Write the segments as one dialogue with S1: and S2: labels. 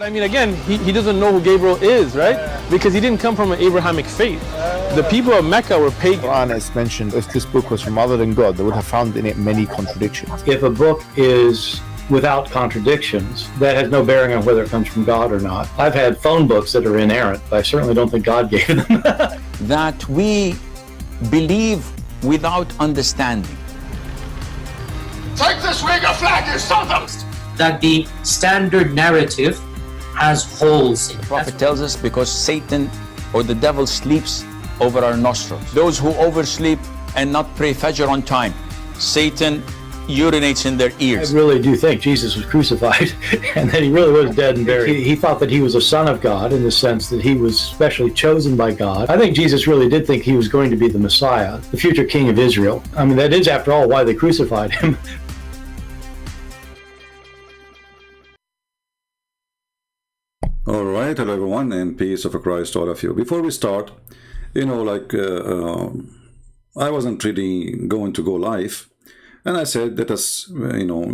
S1: I mean, again, he doesn't know who Gabriel is, right? Because he didn't come from an Abrahamic faith. The people of Mecca were pagan.
S2: Quran has mentioned if this book was from other than God, they would have found in it many contradictions.
S3: If a book is without contradictions, that has no bearing on whether it comes from God or not. I've had phone books that are inerrant, but I certainly don't think God gave them.
S4: That we believe without understanding.
S5: Take this Uyghur flag, you sons!
S6: That the standard narrative has holes in it.
S4: The Prophet tells us because Satan or the devil sleeps over our nostrils. Those who oversleep and not pray Fajr on time, Satan urinates in their ears.
S3: I really do think Jesus was crucified and that he really was dead and buried. He thought that he was a son of God in the sense that he was specially chosen by God. I think Jesus really did think he was going to be the Messiah, the future king of Israel. I mean, that is, after all, why they crucified him.
S7: All right, hello everyone, and peace of Christ to all of you. Before we start, you know, I wasn't really going to go live, and I said, let us,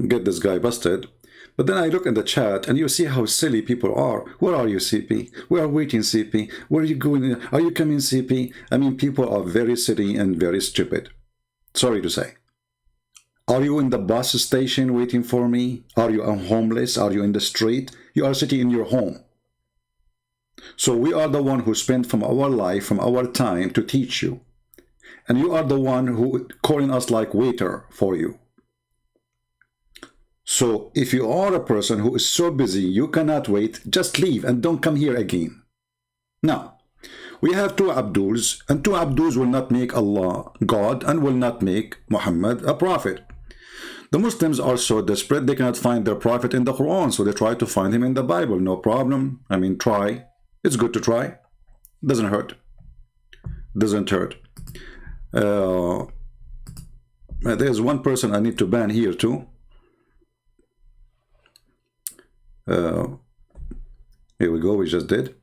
S7: get this guy busted. But then I look in the chat, and you see how silly people are. Where are you, CP? We are waiting, CP. Where are you going? Are you coming, CP? I mean, people are very silly and very stupid. Sorry to say. Are you in the bus station waiting for me? Are you homeless? Are you in the street? You are sitting in your home. So we are the one who spent from our life, from our time to teach you. And you are the one who calling us like waiter for you. So if you are a person who is so busy, you cannot wait, just leave and don't come here again. Now, we have two Abduls, and two Abduls will not make Allah God and will not make Muhammad a prophet. The Muslims are so desperate, they cannot find their prophet in the Quran, so they try to find him in the Bible. No problem. I mean, try. It's good to try. Doesn't hurt. Doesn't hurt. There's one person I need to ban here too. Here we go, we just did.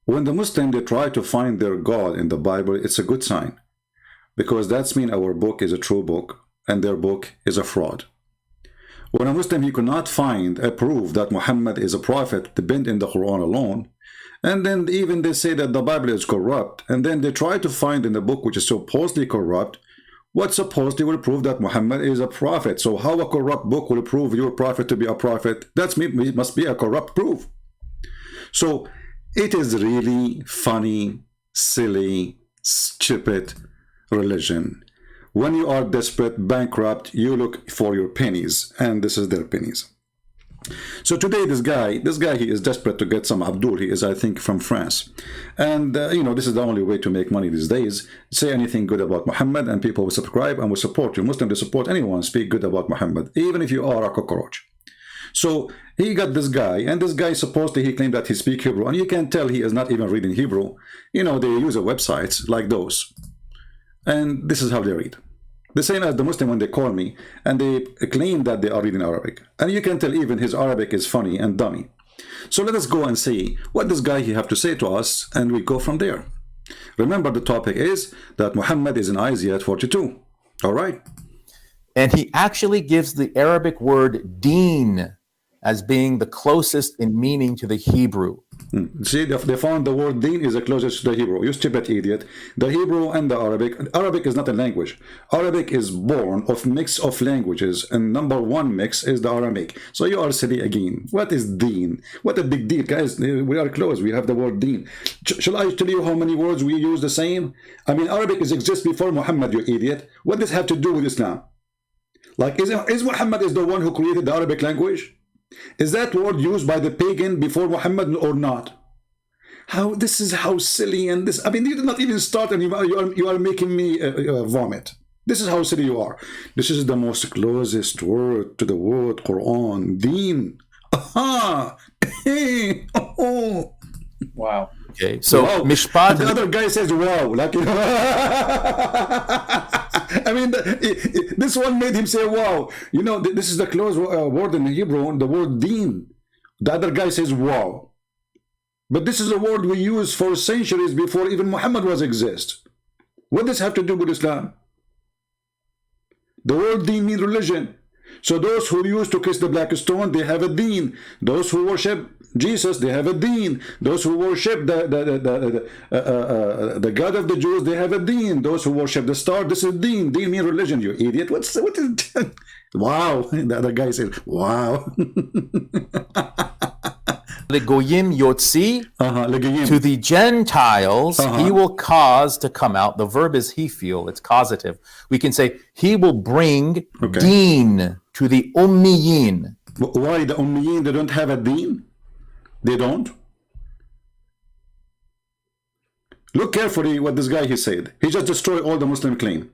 S7: When the Muslims, they try to find their God in the Bible, it's a good sign. Because that's mean our book is a true book and their book is a fraud. When a Muslim, he could not find a proof that Muhammad is a prophet, depend in the Quran alone, and then even they say that the Bible is corrupt, and then they try to find in the book which is supposedly corrupt, what supposedly will prove that Muhammad is a prophet. So how a corrupt book will prove your prophet to be a prophet? That must be a corrupt proof. So it is really funny, silly, stupid religion. When you are desperate, bankrupt, you look for your pennies, and this is their pennies. So today this guy, he is desperate to get some Abdul. He is, I think, from France. And, this is the only way to make money these days. Say anything good about Muhammad, and people will subscribe and will support you. Muslims, they support anyone, speak good about Muhammad, even if you are a cockroach. So he got this guy, and this guy supposedly he claimed that he speaks Hebrew, and you can tell he is not even reading Hebrew. They use websites like those. And this is how they read. The same as the Muslim when they call me and they claim that they are reading Arabic. And you can tell even his Arabic is funny and dummy. So let us go and see what this guy he have to say to us, and we go from there. Remember, the topic is that Muhammad is in Isaiah 42. All right.
S2: And he actually gives the Arabic word deen as being the closest in meaning to the Hebrew.
S7: See, they found the word deen is the closest to the Hebrew. You stupid idiot. The Hebrew and the Arabic is not a language. Arabic is born of mix of languages, and number one mix is the Aramaic. So you are silly again. What is deen? What a big deal, guys. We are close. We have the word deen. Shall I tell you how many words we use the same? I mean, Arabic exists before Muhammad, you idiot. What does this have to do with Islam? Like, is Muhammad is the one who created the Arabic language? Is that word used by the pagan before Muhammad or not? This is how silly, and this, I mean, you did not even start and you are making me vomit. This is how silly you are. This is the most closest word to the word Quran, deen. Aha! Oh.
S2: Wow. Okay, so
S7: wow.
S2: Mishpat.
S7: The other guy says wow, like, I mean, this one made him say wow. This is the close word in Hebrew, the word deen. The other guy says wow. But this is a word we use for centuries before even Muhammad was exist. What does this have to do with Islam? The word deen means religion. So those who used to kiss the black stone, they have a deen. Those who worship Jesus, they have a deen. Those who worship the God of the Jews, they have a deen. Those who worship the star, this is deen. Deen means religion, you idiot. What is wow. The other guy said, wow.
S2: Legoyim Yotzi,
S7: Legoyim.
S2: to the Gentiles, he will cause to come out. The verb is he feel, it's causative. We can say he will bring deen to the Ummiyin.
S7: Why the Ummiyin? They don't have a deen? They don't? Look carefully what this guy he said. He just destroyed all the Muslim claim.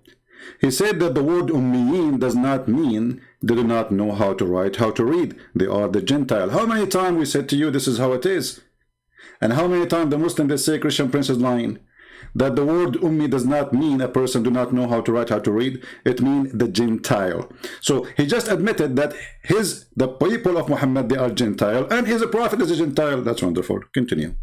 S7: He said that the word Ummiyin does not mean they do not know how to write, how to read. They are the Gentile. How many times we said to you this is how it is? And how many times the Muslim they say Christian Prince is lying? That the word Ummi does not mean a person do not know how to write, how to read. It means the Gentile. So he just admitted that the people of Muhammad, they are Gentile, and his prophet is a Gentile. That's wonderful. Continue.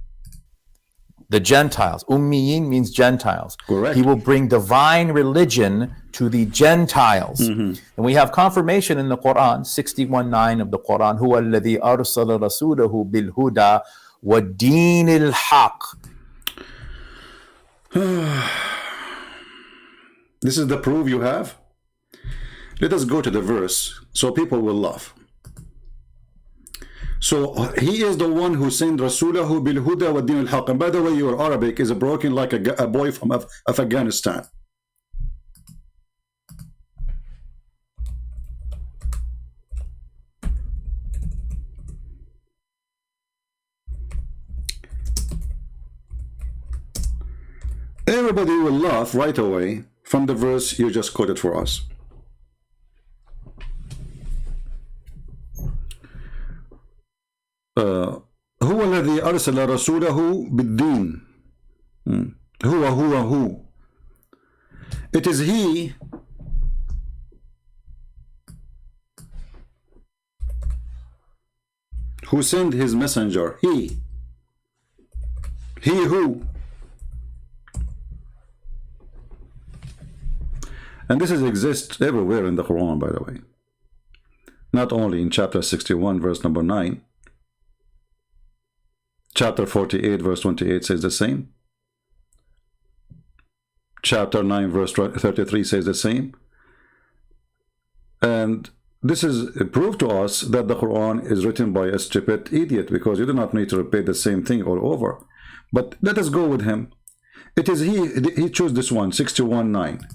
S2: The Gentiles. Ummiyin means Gentiles.
S7: Correct.
S2: He will bring divine religion to the Gentiles. And we have confirmation in the Quran, 61:9 of the Quran, Huwa alladhi arsala rasulahu bil huda wa dinil haq.
S7: This is the proof you have? Let us go to the verse so people will laugh. So he is the one who sent Rasulahu bil huda wa din al haq. And by the way, your Arabic is broken like a boy from Afghanistan. Everybody will laugh right away from the verse you just quoted for us. هو الذي أرسل رسوله بالدين. هو. It is he who sent his messenger. He who. And this exists everywhere in the Quran, by the way. Not only in chapter 61, verse number 9. Chapter 48, verse 28 says the same. Chapter 9, verse 33 says the same. And this is a proof to us that the Quran is written by a stupid idiot, because you do not need to repeat the same thing all over. But let us go with him. It is he chose this one, 61:9.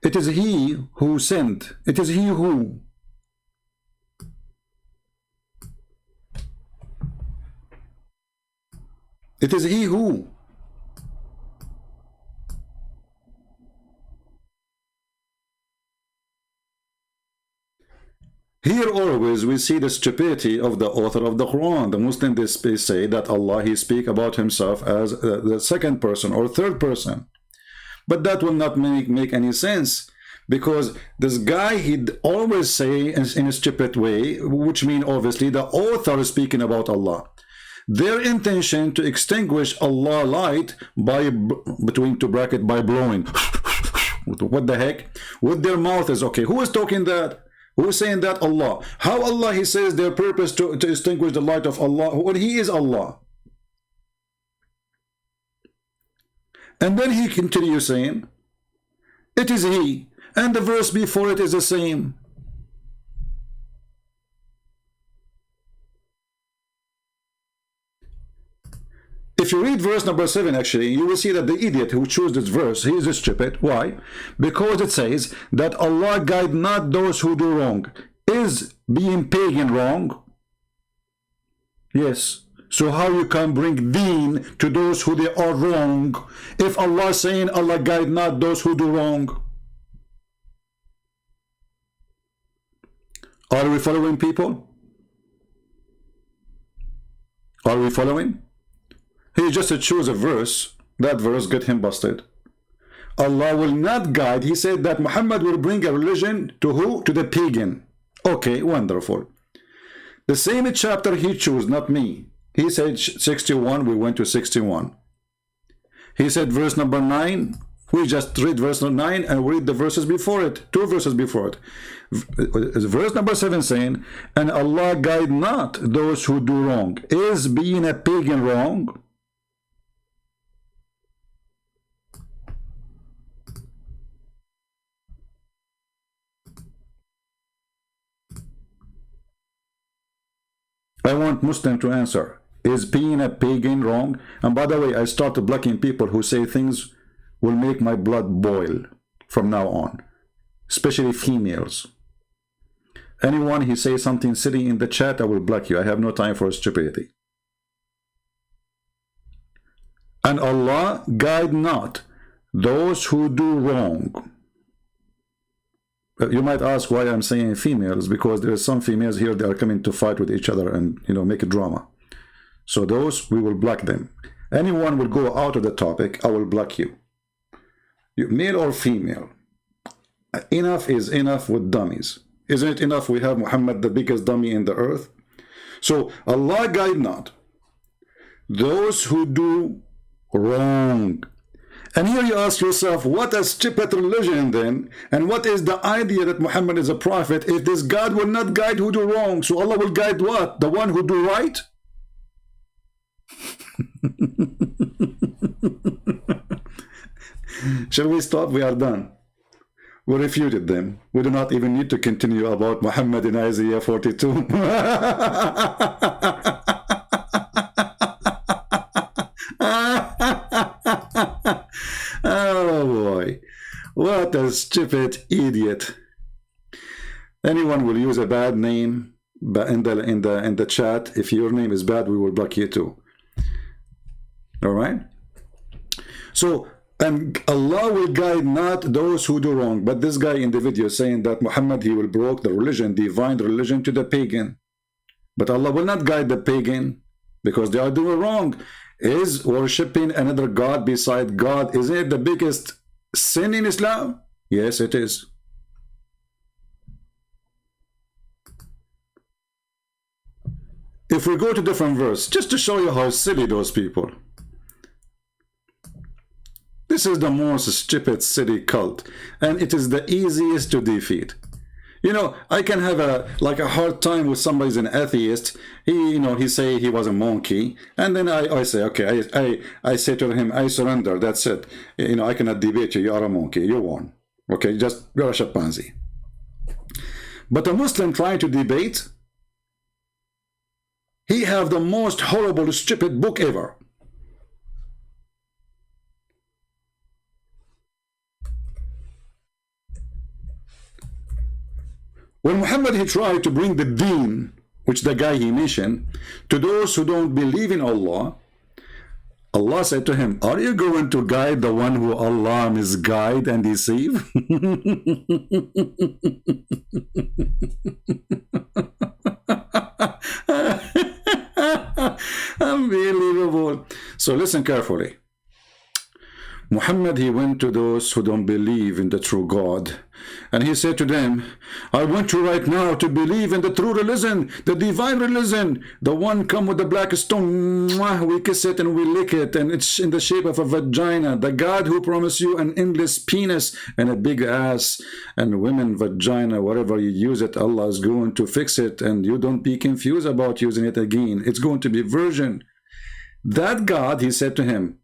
S7: It is he who sent. It is he who. It is he who. Here always we see the stupidity of the author of the Quran. The Muslim they say that Allah, he speak about himself as the second person or third person. But that will not make any sense, because this guy, he'd always say in a stupid way, which means obviously the author is speaking about Allah. Their intention to extinguish Allah light by, between two brackets, by blowing. What the heck? With their mouth is okay. Who is talking that? Who is saying that? Allah. How Allah, he says their purpose to extinguish the light of Allah when he is Allah. And then he continues saying, it is he, and the verse before it is the same. If you read verse number 7, actually, you will see that the idiot who chose this verse, he is stupid. Why? Because it says that Allah guide not those who do wrong. Is being pagan wrong? Yes. So how you can bring deen to those who they are wrong, if Allah is saying Allah guide not those who do wrong? Are we following, people? Are we following? He just chose a verse. That verse got him busted. Allah will not guide. He said that Muhammad will bring a religion to who? To the pagan. Okay, wonderful. The same chapter he chose, not me. He said 61, we went to 61. He said verse number 9, We just read verse 9 and read the verses before it, 2 verses before it. Verse number 7 saying, and Allah guide not those who do wrong. Is being a pagan wrong? I want Muslim to answer. Is being a pagan wrong? And by the way, I started blocking people who say things will make my blood boil from now on, especially females. Anyone who says something silly in the chat, I will block you. I have no time for stupidity. And Allah guide not those who do wrong. You might ask why I'm saying females, because there are some females here that are coming to fight with each other and, you know, make a drama. So those, we will block them. Anyone will go out of the topic, I will block you. Male or female. Enough is enough with dummies. Isn't it enough we have Muhammad, the biggest dummy in the earth? So Allah guide not those who do wrong. And here you ask yourself, what a stupid religion then? And what is the idea that Muhammad is a prophet if this God will not guide who do wrong? So Allah will guide what? The one who do right? Shall we stop? We are done. We refuted them. We do not even need to continue about Muhammad in Isaiah 42. Oh boy, what a stupid idiot. Anyone will use a bad name in the chat. If your name is bad, we will block you too. All right? So, and Allah will guide not those who do wrong. But this guy in the video is saying that Muhammad, he will broke the religion, divine religion, to the pagan. But Allah will not guide the pagan because they are doing wrong. Is worshipping another God beside God, isn't it the biggest sin in Islam? Yes, it is. If we go to different verse, just to show you how silly those people. This is the most stupid silly cult, and it is the easiest to defeat. You know, I can have a hard time with somebody's an atheist. He say he was a monkey, and then I say, okay, I say to him, I surrender. That's it. I cannot debate you. You are a monkey. You won. Okay, you're a chimpanzee. But a Muslim trying to debate, he have the most horrible, stupid book ever. When Muhammad, he tried to bring the deen, which the guy he mentioned, to those who don't believe in Allah, Allah said to him, are you going to guide the one who Allah misguide and deceive? Unbelievable. So listen carefully. Muhammad, he went to those who don't believe in the true God, and he said to them, I want you right now to believe in the true religion, the divine religion, the one come with the black stone, we kiss it and we lick it, and it's in the shape of a vagina, the God who promised you an endless penis and a big ass, and women vagina, whatever you use it, Allah is going to fix it, and you don't be confused about using it again. It's going to be virgin. That God, he said to him,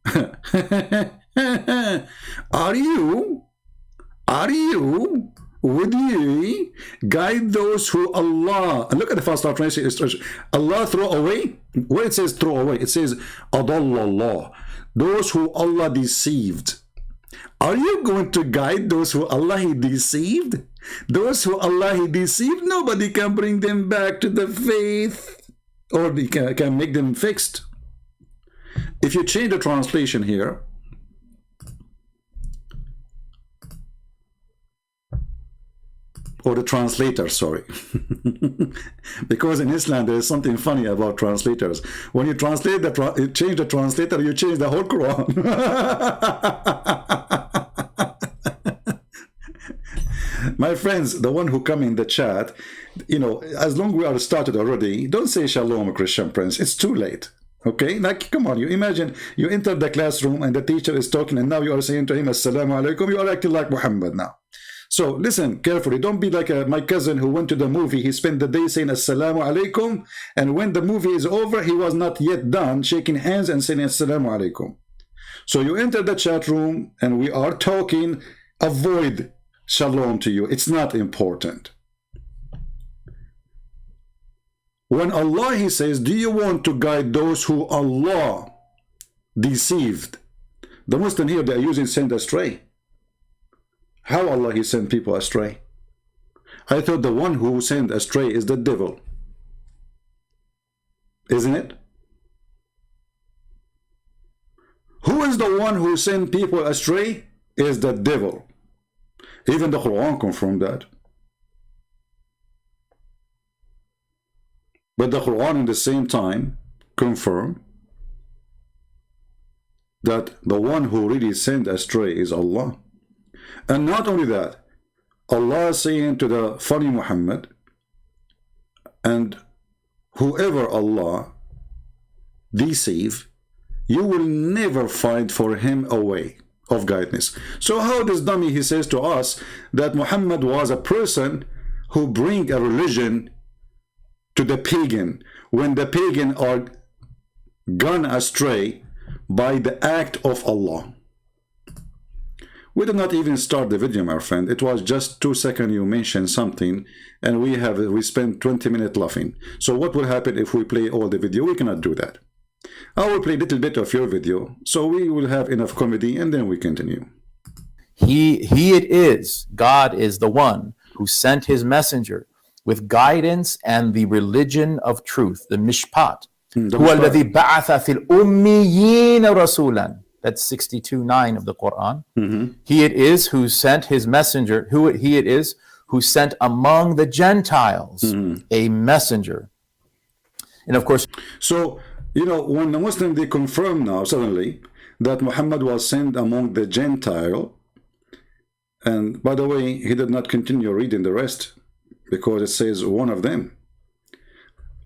S7: would ye guide those who Allah, and look at the first translation, Allah throw away, where it says throw away, it says adallallah, those who Allah deceived. Are you going to guide those who Allah he deceived? Those who Allah he deceived, nobody can bring them back to the faith, or they can make them fixed. If you change the translation here, or the translator, sorry. Because in Islam there is something funny about translators. When you translate you change the translator, you change the whole Quran. My friends, the one who come in the chat, as long as we are started already, don't say shalom, Christian Prince. It's too late. Okay, like, come on, you imagine you enter the classroom and the teacher is talking and now you are saying to him, Assalamu alaikum, you are acting like Muhammad now. So listen carefully, don't be like my cousin who went to the movie. He spent the day saying Assalamu alaikum, and when the movie is over, he was not yet done shaking hands and saying Assalamu alaikum. So you enter the chat room and we are talking, avoid shalom to you. It's not important. When Allah, he says, do you want to guide those who Allah deceived? The Muslim here, they are using send astray. How Allah, he sent people astray? I thought the one who sent astray is the devil. Isn't it? Who is the one who sent people astray? Is the devil. Even the Quran confirmed that. But the Quran at the same time confirmed that the one who really sent astray is Allah. And not only that, Allah is saying to the funny Muhammad, and whoever Allah deceive, you will never find for him a way of guidance. So how does dummy, he says to us that Muhammad was a person who bring a religion to the pagan, when the pagan are gone astray by the act of Allah? We did not even start the video, my friend. It was just 2 seconds you mentioned something, and we spent 20 minutes laughing. So what will happen if we play all the video? We cannot do that. I will play a little bit of your video, so we will have enough comedy, and then we continue.
S2: He it is, God is the one who sent his messenger with guidance and the religion of truth, the mishpat. هو الذي بعث في الأميين رسولا. That's 62:9 of the Quran. He it is who sent his messenger, he it is who sent among the Gentiles a messenger. And of course,
S7: so you know, when the Muslim, they confirm now suddenly that Muhammad was sent among the Gentile, and by the way, he did not continue reading the rest because it says one of them.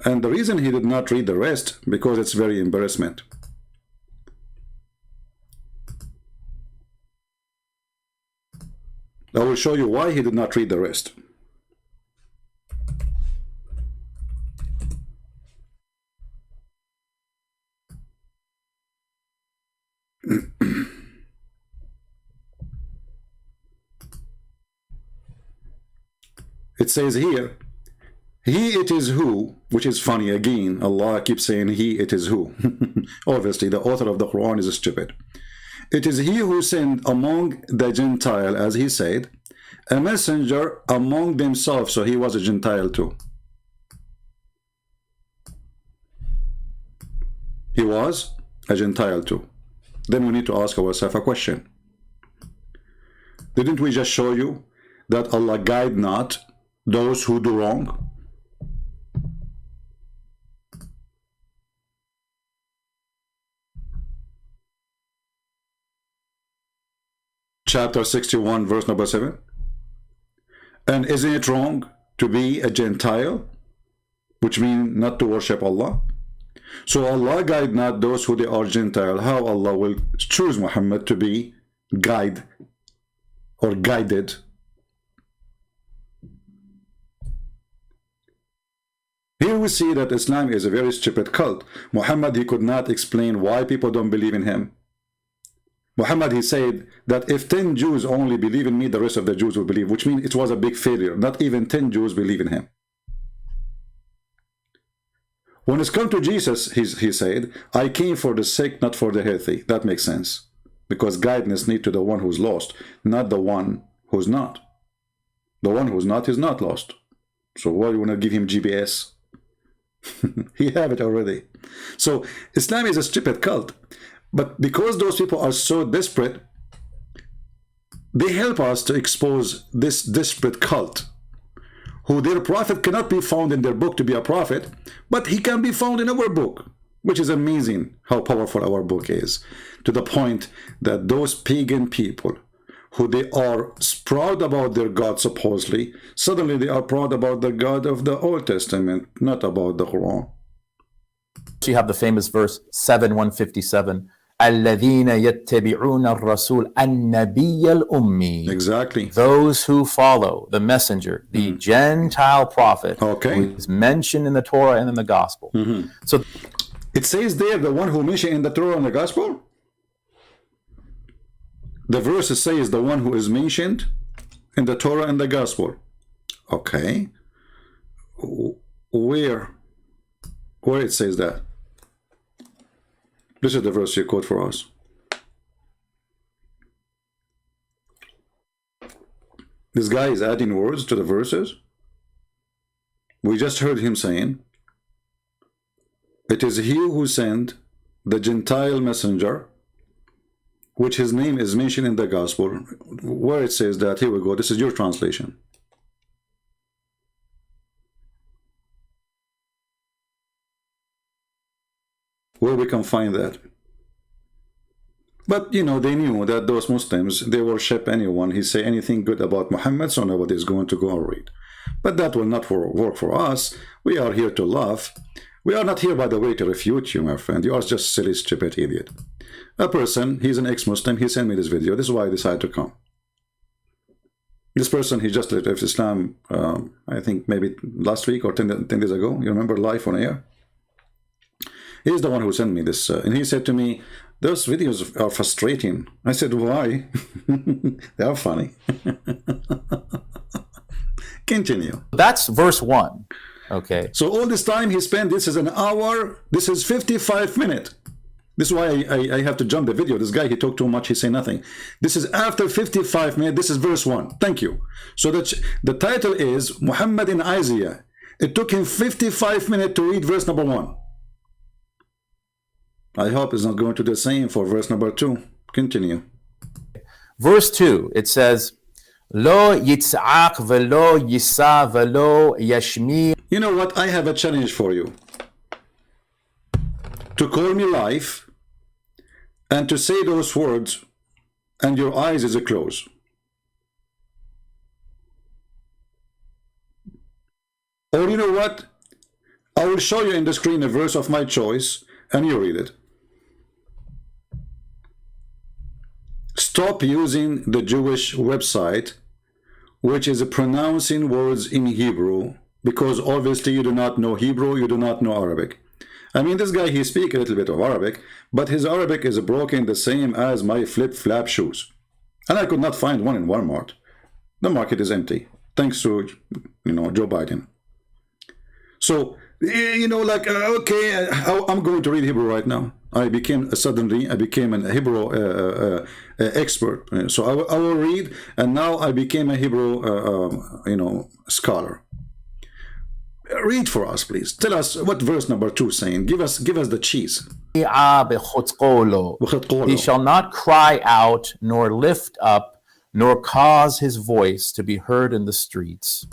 S7: And the reason he did not read the rest, because it's very embarrassment. I will show you why he did not read the rest. It says here, he it is who, which is funny again, Allah keeps saying he it is who. Obviously the author of the Quran is stupid. It is he who sent among the Gentile, as he said, a messenger among themselves. So he was a Gentile too. He was a Gentile too. Then we need to ask ourselves a question. Didn't we just show you that Allah guide not those who do wrong? Chapter 61, verse number 7. And isn't it wrong to be a Gentile, which means not to worship Allah? So Allah guide not those who they are Gentile. How Allah will choose Muhammad to be guide or guided? Here we see that Islam is a very stupid cult. Muhammad, he could not explain why people don't believe in him. Muhammad, he said that if 10 Jews only believe in me, the rest of the Jews will believe, which means it was a big failure. Not even 10 Jews believe in him. When it's come to Jesus, he said, I came for the sick, not for the healthy. That makes sense. Because guidance needs to the one who's lost, not the one who's not. The one who's not is not lost. So why do you want to give him GPS? He have it already. So Islam is a stupid cult. But because those people are so desperate, they help us to expose this desperate cult, who their prophet cannot be found in their book to be a prophet, but he can be found in our book, which is amazing how powerful our book is, to the point that those pagan people, who they are proud about their God supposedly, suddenly they are proud about the God of the Old Testament, not about the Quran.
S2: You have the famous verse 7:157. الذين يتبعون الرسول النبي الأمي.
S7: Exactly.
S2: Those who follow the messenger, the Gentile prophet,
S7: Okay.
S2: who is mentioned in the Torah and in the Gospel. So
S7: It says there, the one who mentioned in the Torah and the Gospel. The verse says the one who is mentioned in the Torah and the Gospel. Okay. Where it says that? This is the verse you quote for us. This guy is adding words to the verses. We just heard him saying, it is he who sent the Gentile messenger, which his name is mentioned in the Gospel. Where it says that, here we go, this is your translation. Where we can find that. But, you know, they knew that those Muslims, they worship anyone. He say anything good about Muhammad, so nobody is going to go and read. But that will not work for us. We are here to love. We are not here, by the way, to refute you, my friend. You are just silly, stupid idiot. A person, he's an ex-Muslim, he sent me this video. This is why I decided to come. This person, he just left Islam, I think maybe last week or 10 days ago. You remember, live on air? He's the one who sent me this, and he said to me, those videos are frustrating. I said, why? They are funny. Continue.
S2: that's verse 1. Okay.
S7: So all this time he spent, this is an hour, this is 55 minutes. This is why I have to jump the video. This guy, he talked too much, he say nothing. This is after 55 minutes, this is verse 1. Thank you. So that the title is Muhammad in Isaiah. It took him 55 minutes to read verse number 1. I hope it's not going to do the same for verse number 2. Continue.
S2: Verse 2, it says, Lo yitz'ak velo yisa velo yashmi.
S7: You know what? I have a challenge for you. To call me live and to say those words and your eyes is closed. Or you know what? I will show you in the screen a verse of my choice and you read it. Stop using the Jewish website, which is pronouncing words in Hebrew, because obviously you do not know Hebrew, you do not know Arabic. I mean, this guy, he speaks a little bit of Arabic, but his Arabic is broken the same as my flip-flap shoes. And I could not find one in Walmart. The market is empty, thanks to, you know, Joe Biden. So, you know, like, okay, I'm going to read Hebrew right now. I became a Hebrew expert. So I will read, and now I became a Hebrew, you know, scholar. Read for us, please. Tell us what verse number 2 is saying. Give us the cheese.
S2: He shall not cry out, nor lift up, nor cause his voice to be heard in the streets.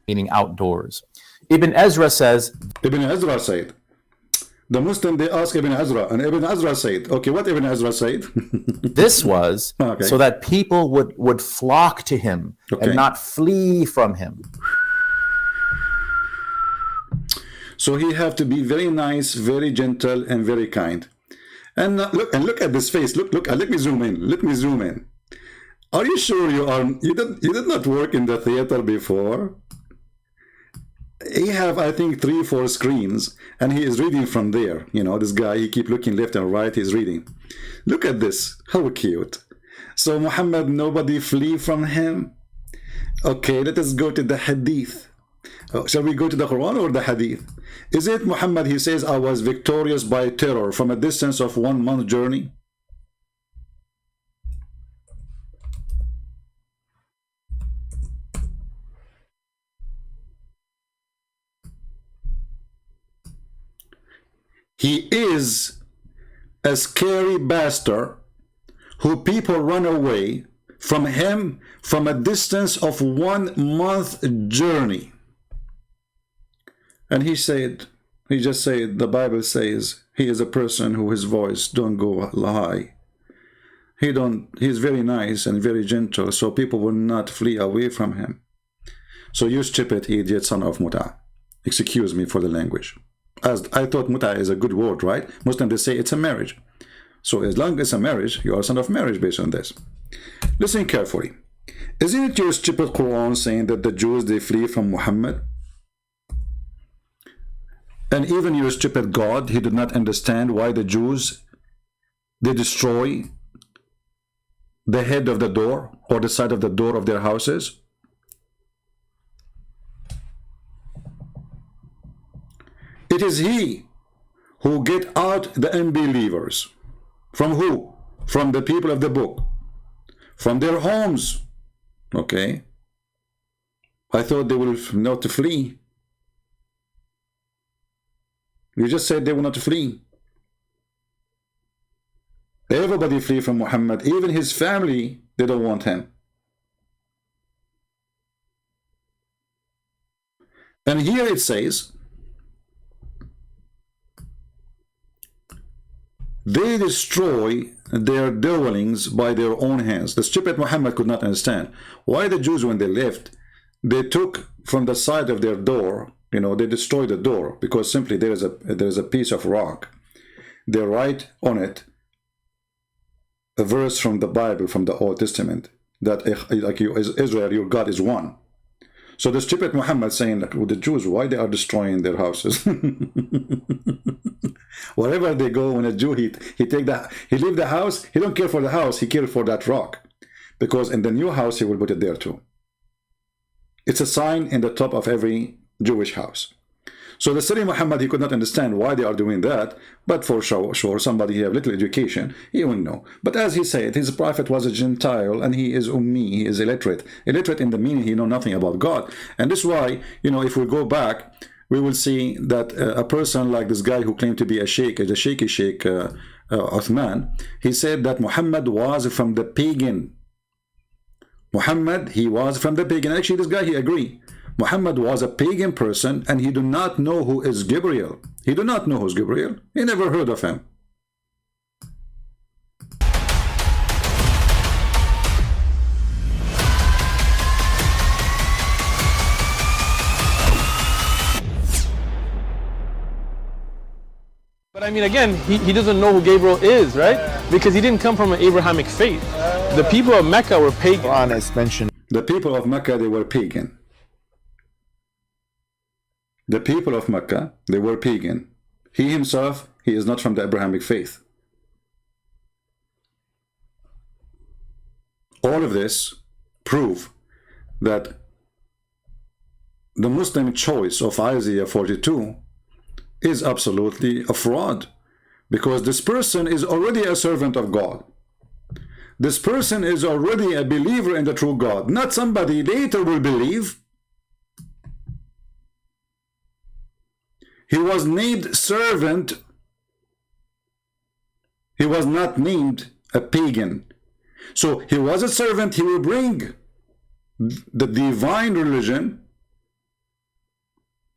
S2: Meaning outdoors. Ibn Ezra says,
S7: Ibn Ezra said, the Muslim, they ask Ibn Ezra, and Ibn Ezra said, okay, what Ibn Ezra said?
S2: this was so that people would flock to him and not flee from him.
S7: So he have to be very nice, very gentle, and very kind. And look at this face. Look. Let me zoom in. Let me zoom in. Are you sure you did not work in the theater before? He have, I think, 3-4 screens, and he is reading from there. You know, this guy, he keep looking left and right, he's reading. Look at this, how cute. So Muhammad, nobody flee from him. Okay, let us go to the Hadith. Shall we go to the Quran or the Hadith? Is it Muhammad, he says, I was victorious by terror from a distance of 1 month journey? He is a scary bastard who people run away from him from a distance of 1 month journey. And he just said, the Bible says, he is a person who his voice don't go high. He's very nice and very gentle, so people will not flee away from him. So you stupid idiot son of Muta. Excuse me for the language. As I thought muta is a good word, right? Muslims, they say it's a marriage. So as long as it's a marriage, you are a son of marriage based on this. Listen carefully. Isn't it your stupid Quran saying that the Jews, they flee from Muhammad? And even your stupid God, he did not understand why the Jews, they destroy the head of the door or the side of the door of their houses? It is he who get out the unbelievers. From who? From the people of the book. From their homes. Okay. I thought they will not flee. You just said they will not flee. Everybody flee from Muhammad. Even his family, they don't want him. And here it says, they destroy their dwellings by their own hands. The stupid Muhammad could not understand why the Jews, when they left, they took from the side of their door, you know, they destroyed the door because simply there is a piece of rock. They write on it a verse from the Bible, from the Old Testament, that like you, Israel, your God is one. So the stupid Muhammad saying, like, well, the Jews, why they are destroying their houses? Wherever they go, when a Jew, he leave the house, he don't care for the house, he cares for that rock. Because in the new house, he will put it there too. It's a sign in the top of every Jewish house. So the silly Muhammad, he could not understand why they are doing that, but for sure, somebody who have little education, he will know. But as he said, his prophet was a Gentile, and he is ummi, he is illiterate. Illiterate in the meaning he know nothing about God. And this is why, you know, if we go back, we will see that a person like this guy who claimed to be a sheikh, the shaky sheikh Uthman, he said that Muhammad was from the pagan. Muhammad, he was from the pagan. Actually, this guy, he agreed. Muhammad was a pagan person, and he do not know who is Gabriel. He do not know who's Gabriel. He never heard of him.
S1: But I mean, again, he doesn't know who Gabriel is, right? Because he didn't come from an Abrahamic faith. The people of Mecca were pagan.
S2: Quran is mentioned.
S7: The people of Mecca, they were pagan. The people of Mecca, they were pagan. He himself, he is not from the Abrahamic faith. All of this prove that the Muslim choice of Isaiah 42 is absolutely a fraud, because this person is already a servant of God. This person is already a believer in the true God, not somebody later will believe. He was named servant. He was not named a pagan. So he was a servant. He will bring the divine religion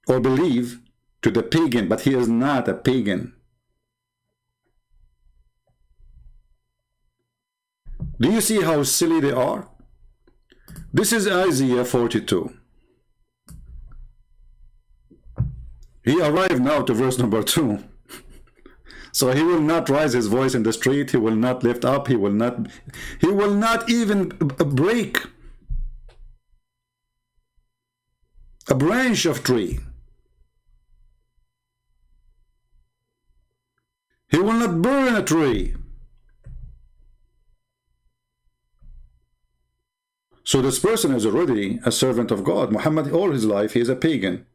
S7: or believe to the pagan, but he is not a pagan. Do you see how silly they are? This is Isaiah 42. He arrived now to verse number 2. So he will not raise his voice in the street. He will not lift up. He will not even break a branch of tree. He will not burn a tree. So this person is already a servant of God. Muhammad, all his life, he is a pagan.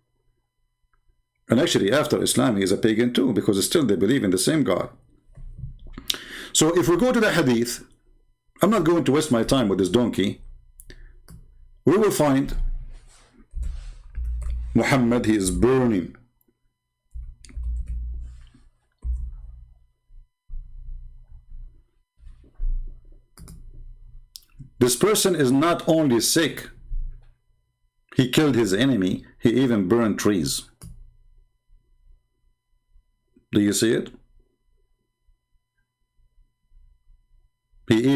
S7: And actually, after Islam, he is a pagan too, because still they believe in the same God. So if we go to the Hadith, I'm not going to waste my time with this donkey. We will find Muhammad, he is burning. This person is not only sick, he killed his enemy, he even burned trees. Do you see it? He